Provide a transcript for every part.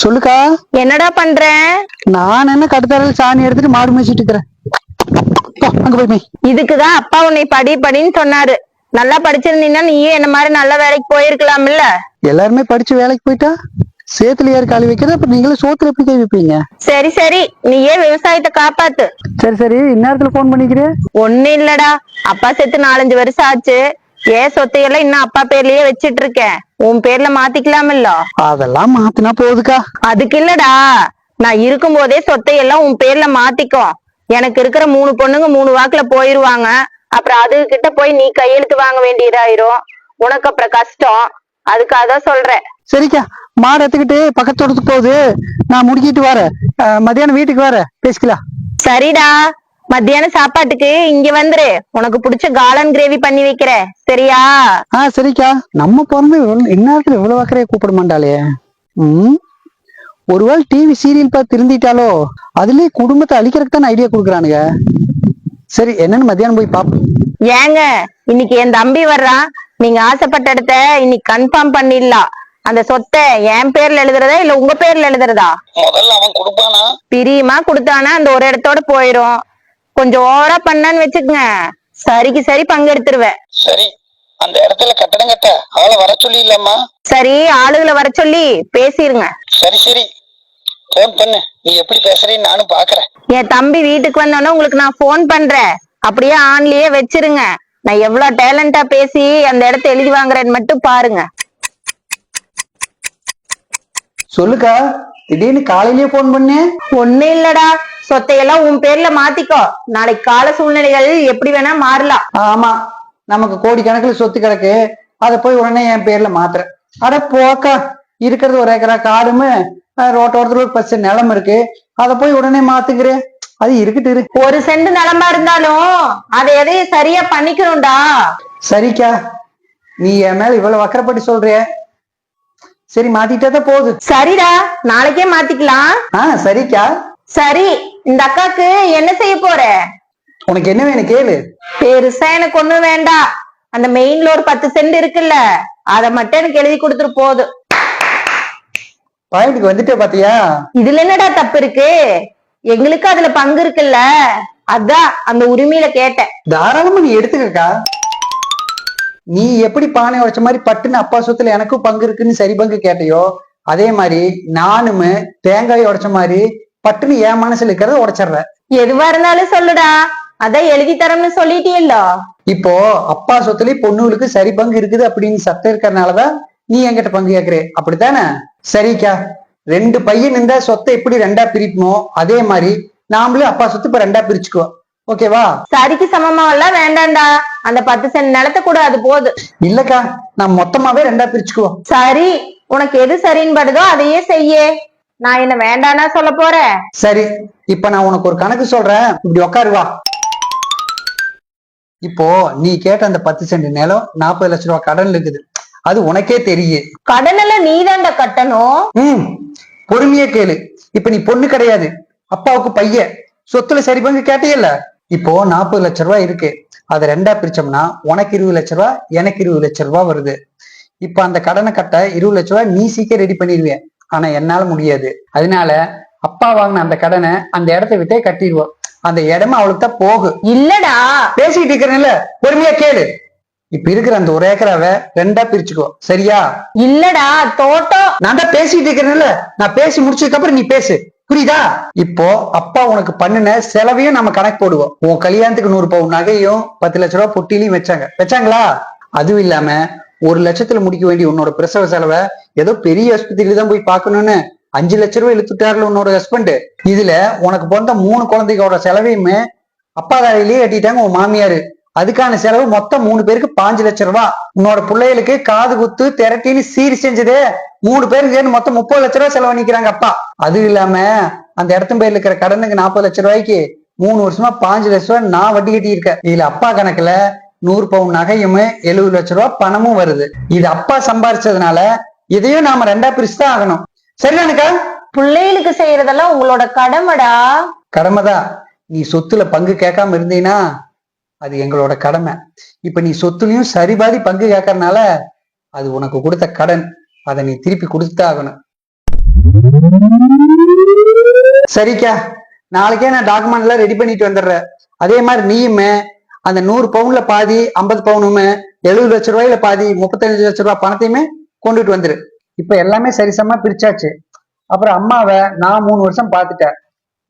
சொல்லுக்கா. என்னடா பண்ற? நான் என்ன கடுத்தாரில் சாணி எடுத்துட்டு மாடு மேய்ச்சிட்டு இருக்கிறேன். அங்க போய் மேய். இதுக்குதான் அப்பா உன்னை படி படின்னு சொன்னாரு. நல்லா படிச்சிருந்தீங்கன்னா நீயே என்ன மாதிரி நல்ல வேலைக்கு போயிருக்கலாம்ல. எல்லாருமே படிச்சு வேலைக்கு போயிட்டா சேத்துல ஏறி காலி வைக்கிறது, அப்ப நீங்களும் சோத்துல எப்படி கை வைப்பீங்க? சரி சரி, நீயே விவசாயத்தை காப்பாத்து. சரி சரி, இந்நேரத்துல போன் பண்ணிக்கிறேன். ஒண்ணு இல்லடா, அப்பா செத்து 4-5 வருஷம் ஆச்சு. ஏன் சொத்தையெல்லாம் இன்னும் அப்பா பேர்லயே வச்சிட்டு இருக்கேன். உன் பேர்ல மாத்திக்கலாம்ல? அதெல்லாம் மாத்தினா போகுதுக்கா. அதுக்கு இல்லடா, நான் இருக்கும் போதே சொத்தையெல்லாம் உன் பேர்ல மாத்திக்கோ. எனக்கு இருக்கிற 3 பொண்ணுங்க 3 வாக்குல போயிருவாங்க. அப்புறம் அது கிட்ட போய் நீ கையெழுத்து வாங்க வேண்டியதாயிரும். உனக்கு அப்புறம் கஷ்டம். அதுக்காக தான் சொல்றேன். சரிக்கா, மாடு எடுத்துக்கிட்டு பக்கத்தோட்டத்துக்கு போகுது, நான் முடிக்கிட்டு வரேன். மதியானம் வீட்டுக்கு வரேன், பேசிக்கலாம். சரிடா, மத்தியான சாப்பாட்டுக்கு இங்க வந்துரு. உனக்கு பிடிச்ச காளான் கிரேவி பண்ணி வைக்கிறேன், சரியா? சரிக்கா. நம்ம பிறந்து இந்நேரத்துல இவ்வளவு அக்கறையா கூப்பிட மாட்டாளே. ஒருவேளை டிவி சீரியல் பார்த்து திருந்திட்டாலோ, அதுலயே குடும்பத்தை அழிக்கிறதுக்கு தான் ஐடியா கொடுக்குறானுங்க. சரி, என்னன்னு மத்தியானம் போய் பாப்போம். ஏங்க, இன்னைக்கு என் தம்பி வர்றான். நீங்க ஆசைப்பட்ட இடத்த இன்னைக்கு கன்ஃபார்ம் பண்ணிடலாம். அந்த சொத்தை என் பேர்ல எழுதுறதா இல்ல உங்க பேர்ல எழுதுறதா? முதல்ல அவன் கொடுப்பானா? பிரியமா கொடுத்தானா அந்த ஒரு இடத்தோட போயிரும். கொஞ்சம் ஓவரா பண்ணான்னு வச்சுக்கங்க, சரிக்கு சரி பங்கெடுத்துருவேன். சரி, அந்த இடத்துல கட்டடம் கட்ட ஆளை வர சொல்லி இல்லம்மா. சரி, ஆளுகளை வர சொல்லி பேசிருங்க. சரி சரி, போன் பண்ணு. நீ எப்படி பேசுறேன்னு நானும் பாக்குறேன். என் தம்பி வீட்டுக்கு வந்தோன்னா உங்களுக்கு நான் போன் பண்றேன். அப்படியே ஆன்லயே வச்சிருங்க. நான் எவ்வளவு டேலண்டா பேசி அந்த இடத்த எழுதி வாங்குறேன்னு மட்டும் பாருங்க. சொல்லுக்கா, திடீர்னு காலையிலேயே போன் பண்ணு. ஒண்ணு இல்லடா, சொத்தையெல்லாம் உன் பேர்ல மாத்திக்கோ. நாளைக்கு கால சூழ்நிலைகள் எப்படி வேணா மாறலாம். ஆமா, நமக்கு கோடி கணக்குல சொத்து கிடக்கு, அதை போய் உடனே என் பேர்ல மாத்துறேன். அட போக்கா, இருக்கிறது 1 ஏக்கரா காடுமே, ரோட்டோரத்துல ஒரு 10 நிலம் இருக்கு, அதை போய் உடனே மாத்துக்கிறேன். அது இருக்கட்டு இரு. 1 சென்ட் நிலமா இருந்தாலும் அதை எதையும் சரியா பண்ணிக்கணும்டா. சரிக்கா, நீ என் மேல இவ்வளவு அக்கறைப்பட்டு சொல்றிய. சரி, மாத்திட்டாதான் போகுது. சரிடா, நாளைக்கே மாத்திக்கலாம். சரிக்கா. சரி, இந்த அக்காக்கு என்ன செய்ய போற? உனக்கு என்ன வேணும் கேளு. பெருசா எனக்கு ஒண்ணும் வேண்டாம். அந்த மெயின்ல ஒரு 10 சென்ட் இருக்குல்ல, அதை மட்டும் எனக்கு எழுதி கொடுத்துரு போதும். பாயிண்ட்க்கு வந்துட்டே பாத்தியா? இதுல என்னடா தப்பு இருக்கு? எங்களுக்கு அதுல பங்கு இருக்குல்ல, அதான் அந்த உரிமையில கேட்டேன். தாராளமா நீ எடுத்துக்கக்கா. நீ எப்படி பானை உடைச்ச மாதிரி பட்டுன்னு அப்பா சொத்துல எனக்கும் பங்கு இருக்குன்னு சரி பங்கு கேட்டையோ, அதே மாதிரி நானுமே தேங்காய் உடைச்ச மாதிரி பட்டுன்னு என் மனசுல இருக்கிறத உடைச்சிடுறேன். எதுவா இருந்தாலும் சொல்லுடா, அதான் எழுதி தரம்னு சொல்லிட்டீல்ல. இப்போ அப்பா சொத்துலயே பொண்ணுகளுக்கு சரி பங்கு இருக்குது அப்படின்னு சத்தம் இருக்கிறதுனாலதான் நீ என்கிட்ட பங்கு கேக்குற, அப்படித்தானே? சரிக்கா, 2 பையன் இருந்தா சொத்தை எப்படி 2ஆ பிரிப்போமோ, அதே மாதிரி நாமளே அப்பா சொத்து இப்ப 2ஆ பிரிச்சுக்குவோம். ஓகேவா? சரிக்கு சமமா எல்லாம் வேண்டாம்டா, அந்த 10 சென்ட் நிலத்தை கூட அது போது. இல்லக்கா, நான் மொத்தமாவே 2ஆ பிரிச்சுக்குவோம். சரி, உனக்கு எது சரின்னு படுதோ அதையே செய்ய. நான் என்ன வேண்டானா சொல்ல போறேன்? சரி, இப்ப நான் உனக்கு ஒரு கணக்கு சொல்றேன், இப்படி உக்காருவா. இப்போ நீ கேட்ட அந்த 10 சென்ட் நிலம் 40 லட்சம் ரூபாய் கடன் இருக்குது, அது உனக்கே தெரியும். கடன் எல்லாம் நீதான்டா கட்டணும். பொறுமையே கேளு. இப்ப நீ பொண்ணு கிடையாது, அப்பாவுக்கு பையன். சொத்துல சரி பங்கு கேட்டியல்ல. இப்போ 40 லட்சம் ரூபாய் இருக்கு, அதை 2ஆ பிரிச்சோம்னா உனக்கு 20 லட்சம் ரூபாய், எனக்கு 20 லட்சம் ரூபாய் வருது. இப்ப அந்த கடனை கட்ட 20 லட்சம் ரூபாய் நீ சீக்கிரம் ரெடி பண்ணிடுவேன், ஆனா என்னால முடியாது. அதனால அப்பா வாங்கின அந்த கடனை அந்த இடத்த விட்டே கட்டிடுவோம். அந்த இடமா அவளுக்கு தான் போகும். இல்லடா, பேசிட்டு இருக்கிறேன்ல, பொறுமையா கேளு. இப்ப இருக்கிற அந்த 1 ஏக்கராவை 2ஆ பிரிச்சுக்கோ, சரியா? இல்லடா, தோட்டம். நான் தான் பேசிட்டு இருக்கிறேன்ல, நான் பேசி முடிச்சதுக்கு அப்புறம் நீ பேசு, புரியுதா? இப்போ அப்பா உனக்கு பண்ணின செலவையும் நம்ம கணக்கு போடுவோம். உன் கல்யாணத்துக்கு 100 பவுன் நகையும் 10 லட்சம் ரூபாய் பொட்டிலையும் வச்சாங்களா? அதுவும் இல்லாம 1 லட்சத்துல முடிக்க வேண்டிய உன்னோட பிரசவ செலவை ஏதோ பெரிய ஆஸ்பத்திரியில தான் போய் பார்க்கணும்னு 5 லட்சம் ரூபாய் இழுத்துட்டாருல உன்னோட ஹஸ்பண்ட். இதுல உனக்கு பிறந்த 3 குழந்தைகளோட செலவையுமே அப்பா தலையிலேயே கட்டிட்டாங்க உன் மாமியாரு. அதுக்கான செலவு மொத்தம் 3 பேருக்கு 5 லட்சம் ரூபாய். உன்னோட பிள்ளைகளுக்கு காது குத்து திரட்டின்னு சீர் செஞ்சதே 3 பேருக்கு சேர்ந்து மொத்தம் 30 லட்சம் ரூபாய் செலவழிக்கிறாங்க அப்பா. அதுவும் இல்லாம அந்த இடத்து பேர்ல இருக்கிற கடனுக்கு 40 லட்சம் ரூபாய்க்கு 3 வருஷமா 5 லட்சம் ரூபாய் நான் வட்டி கட்டி இருக்கேன். இதுல அப்பா கணக்குல 100 பவுன் நகையும் 70 லட்சம் ரூபாய் பணமும் வருது. இது அப்பா சம்பாரிச்சதுனால இதையும் நாம 2ஆ பிரிச்சுதான் ஆகணும். சரிதானுக்கா? பிள்ளைகளுக்கு செய்யறதெல்லாம் உங்களோட கடமைடா. கடமைதான். நீ சொத்துல பங்கு கேட்காம இருந்தீன்னா அது எங்களோட கடமை. இப்ப நீ சொத்துலயும் சரிபாதி பங்கு கேட்கறதுனால அது உனக்கு கொடுத்த கடன், அதை நீ திருப்பி கொடுத்துதான் ஆகணும். சரிக்கா, நாளைக்கே நான் டாக்குமெண்ட் எல்லாம் ரெடி பண்ணிட்டு வந்துடுறேன். அதே மாதிரி நீயுமே அந்த 100 பவுன்ல பாதி 50 பவுனுமே 70 லட்ச ரூபாயில பாதி 35 லட்ச ரூபாய் பணத்தையுமே கொண்டுட்டு வந்துரு. இப்ப எல்லாமே சரிசமா பிரிச்சாச்சு. அப்புறம் அம்மாவை நான் 3 வருஷம் பார்த்துட்டேன்,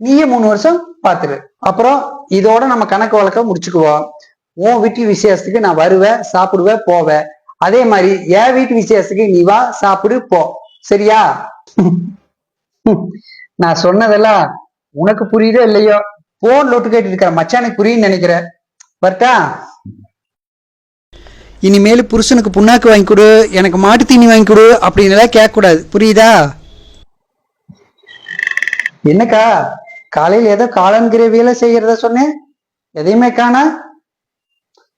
நீயே 3 வருஷம் பார்த்துரு. அப்புறம் இதோட நம்ம கணக்கு வழக்க முடிச்சுக்குவோம். உன் வீட்டு விசேஷத்துக்கு நான் வருவேன், சாப்பிடுவேன், போவேன். அதே மாதிரி என் வீட்டு விசேஷத்துக்கு நீ வா, சாப்பிடு, போ. சரியா? நான் சொன்னதெல்லாம் உனக்கு புரியுதோ இல்லையோ, போன் லொட்டு கேட்டு இருக்கிற மச்சானுக்கு புரியுன்னு நினைக்கிறேன். வரட்டா? இனிமேல் புருஷனுக்கு புண்ணாக்கு வாங்கி கொடு, எனக்கு மாட்டு தீனி வாங்கி கொடு அப்படின்னு எல்லாம் கேட்க கூடாது. புரியுதா? என்னக்கா காலையில ஏதோ காளான் கிரேவியில செய்யறத சொன்னேன், எதையுமே காணா.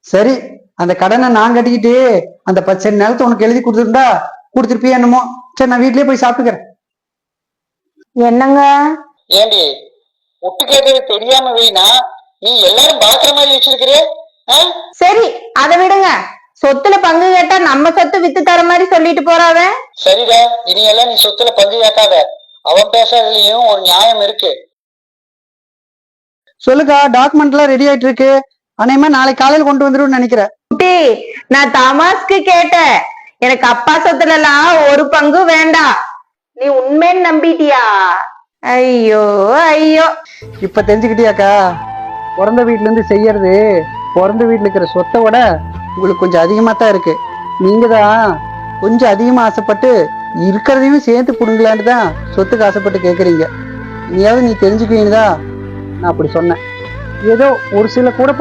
சரி, அந்த கடனை நான் கட்டிக்கிட்டு அந்த 10 நிலத்தை உனக்கு எழுதி கொடுத்துருந்தா கொடுத்துருப்பியா என்னமோ. சரி, நான் வீட்லயே போய் சாப்பிட்டுக்கிறேன். என்னங்க? ஏண்டி ஒட்டு கேட்கறது தெரியாம வீணா நீ எல்லாரும் பாக்குற மாதிரி வச்சிருக்கிறே? சரி, அதை விடுங்க. சொத்துல பங்கு கேட்டா நம்ம சொத்து வித்து தர மாதிரி சொல்லிட்டு போறாவ. சரிடா, இனி எல்லாம் நீ சொத்துல பங்கு கேட்காத. அவன் பேசுறதுலயும் ஒரு நியாயம் இருக்கு. சொல்லுக்கா, டாக்குமெண்ட் எல்லாம் ரெடி ஆயிட்டு இருக்கு. அனைமா நாளைக்கு காலையில கொண்டு வந்துருன்னு நினைக்கிறேன். குட்டி, நான் தமாஸ்க்கு கேட்டேன். எனக்கு அப்பா சொத்துல எல்லாம் ஒரு பங்கு வேண்டாம். நீ உண்மைன்னு நம்பிட்டியா? ஐயோ ஐயோ. இப்ப தெரிஞ்சுக்கிட்டியாக்கா, பிறந்த வீட்டுல இருந்து செய்யறது பிறந்த வீட்டுல இருக்கிற சொத்தை விட உங்களுக்கு கொஞ்சம் அதிகமா தான் இருக்கு. நீங்க தான் கொஞ்சம் அதிகமா ஆசைப்பட்டு இருக்கிறதையும் சேர்த்து புடுங்கலான்னு தான் சொத்துக்கு ஆசைப்பட்டு கேக்குறீங்க. நீயாவது நீ தெரிஞ்சுக்குவீங்கதான் நான் அப்படி சொன்னேன். ஏதோ ஒரு சில கூட